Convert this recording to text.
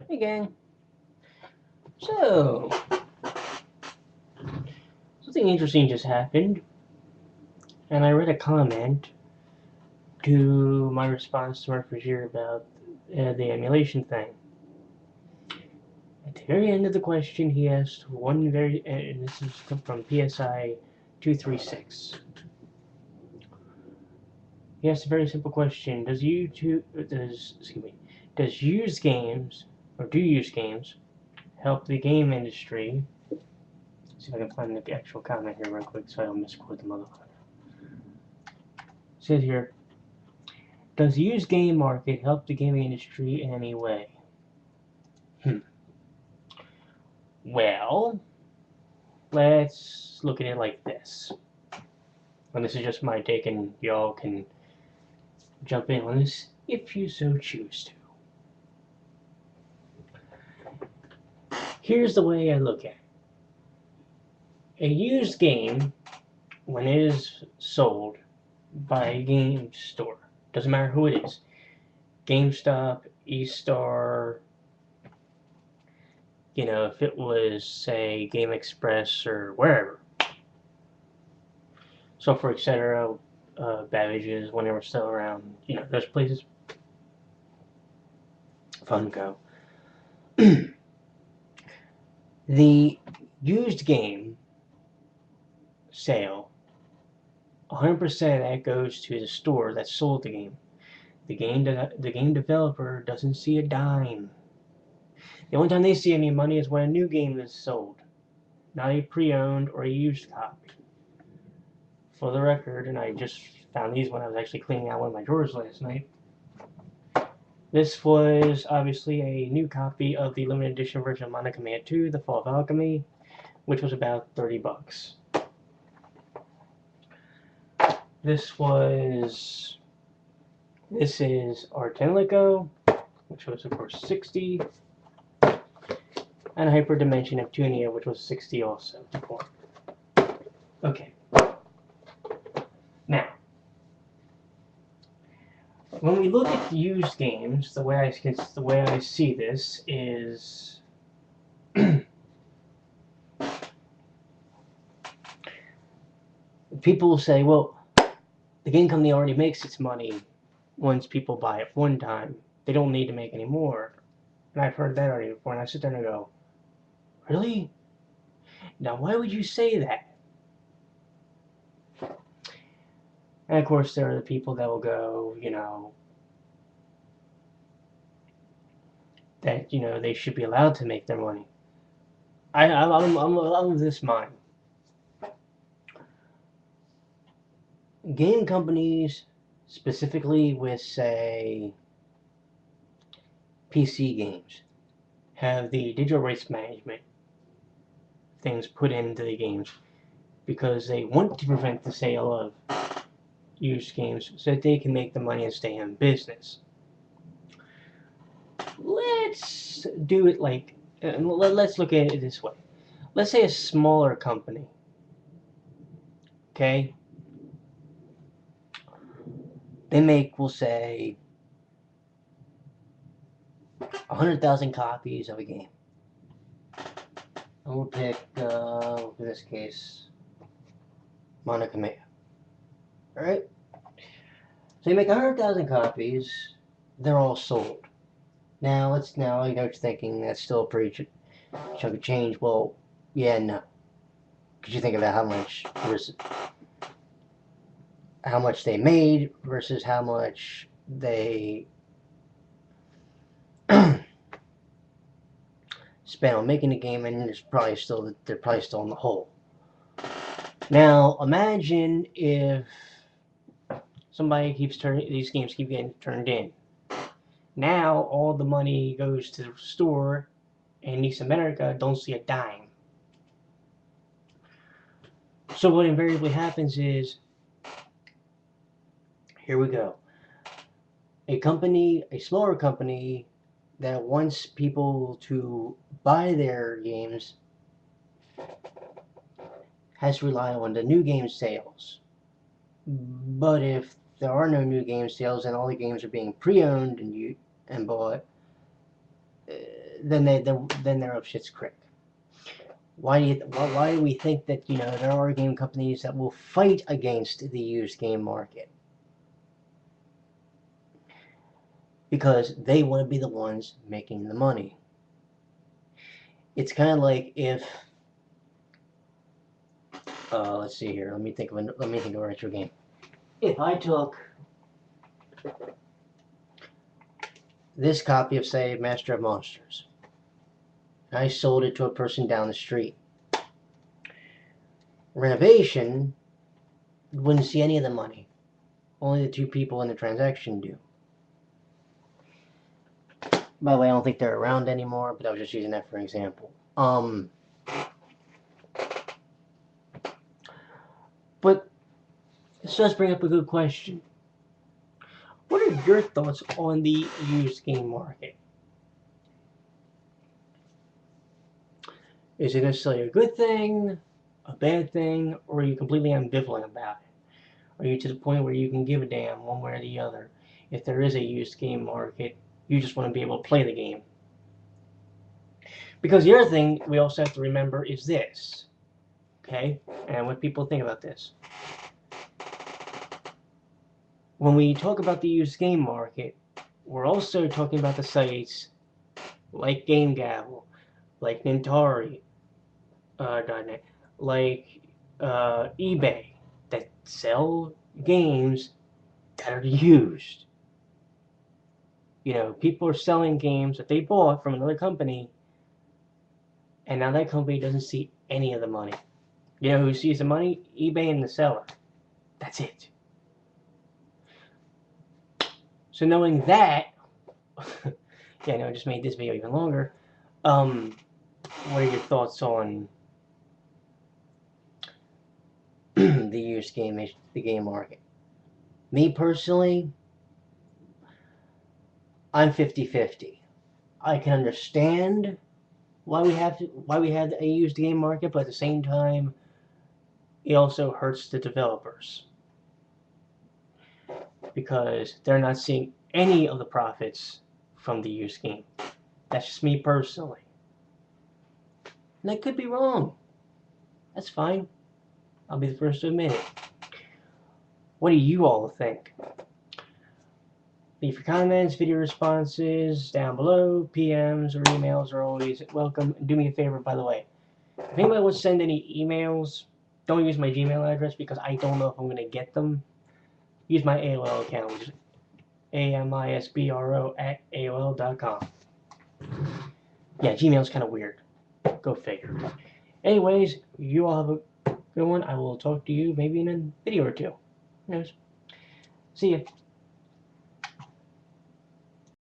Hey gang. So, something interesting just happened, and I read a comment to my response to Murphy's year about the emulation thing. At the very end of the question, he asked and this is from PSI 236. He asked a very simple question: does used games or do used games help the game industry? Let's see if I can find the actual comment here real quick so I don't misquote the motherfucker. It says here, does the used game market help the gaming industry in any way? Well, let's look at it like this. And this is just my take, and y'all can jump in on this if you so choose to. Here's the way I look at it. A used game, when it is sold by a game store, doesn't matter who it is, GameStop, eStar, if it was, say, Game Express or wherever, Software, etc., Babbage's, when they were still around, those places, Funko. The used game sale, 100% that goes to the store that sold the game. The game developer doesn't see a dime. The only time they see any money is when a new game is sold, not a pre-owned or a used copy. For the record, and I just found these when I was actually cleaning out one of my drawers last night. This was obviously a new copy of the limited edition version of Mana Command 2, The Fall of Alchemy, which was about 30 bucks. This is Artenlico, which was of course 60, and Hyperdimension of Tunia, which was 60 also. Okay. Now, when we look at used games, the way I see this is people will say, well, the game company already makes its money once people buy it one time. They don't need to make any more. And I've heard that already before, and I sit there and I go, really? Now, why would you say that? And of course, there are the people that will go, that they should be allowed to make their money. I'm of this mind. Game companies, specifically with, say, PC games, have the digital rights management things put into the games because they want to prevent the sale of used games so that they can make the money and stay in business. Let's do it like, let's look at it this way. Let's say a smaller company, okay? They make, we'll say, 100,000 copies of a game. And we'll pick, in this case, Mana Command. Alright? So you make 100,000 copies, they're all sold. Now, you know what you're thinking, that's still a pretty chunk of change. Well, yeah, no. Because you think about how much they made versus how much they spent on making the game, and they're probably still in the hole. Now, imagine if somebody these games keep getting turned in. Now, all the money goes to the store, and East America don't see a dime. So what invariably happens is, here we go. A smaller company that wants people to buy their games has to rely on the new game sales. But if there are no new game sales and all the games are being pre-owned and bought, then they're up shit's creek. Why do we think that there are game companies that will fight against the used game market? Because they want to be the ones making the money. It's kind of like if let's see here. Let me think of a retro game. If I took this copy of, say, Master of Monsters, and I sold it to a person down the street, Renovation wouldn't see any of the money. Only the two people in the transaction do. By the way, I don't think they're around anymore, but I was just using that for an example. But this does bring up a good question. What are your thoughts on the used game market? Is it necessarily a good thing, a bad thing, or are you completely ambivalent about it? Are you to the point where you can give a damn one way or the other? If there is a used game market, you just want to be able to play the game. Because the other thing we also have to remember is this, okay? And what people think about this. When we talk about the used game market, we're also talking about the sites like GameGavel, like Nintari, like eBay, that sell games that are used. People are selling games that they bought from another company, and now that company doesn't see any of the money. Who sees the money? eBay and the seller. That's it. So knowing that, yeah, I know I just made this video even longer. What are your thoughts on the game market? Me personally, I'm 50-50. I can understand why we have a used game market, but at the same time, it also hurts the developers because they're not seeing any of the profits from the used game. That's just me personally. And I could be wrong. That's fine. I'll be the first to admit it. What do you all think? Leave your comments, video responses down below. PMs or emails are always welcome. Do me a favor, by the way. If anybody wants to send any emails, don't use my Gmail address because I don't know if I'm going to get them. Use my AOL account, which is amisbro@aol.com. Yeah, Gmail's kind of weird. Go figure. Anyways, you all have a good one. I will talk to you maybe in a video or two. Who knows? See ya.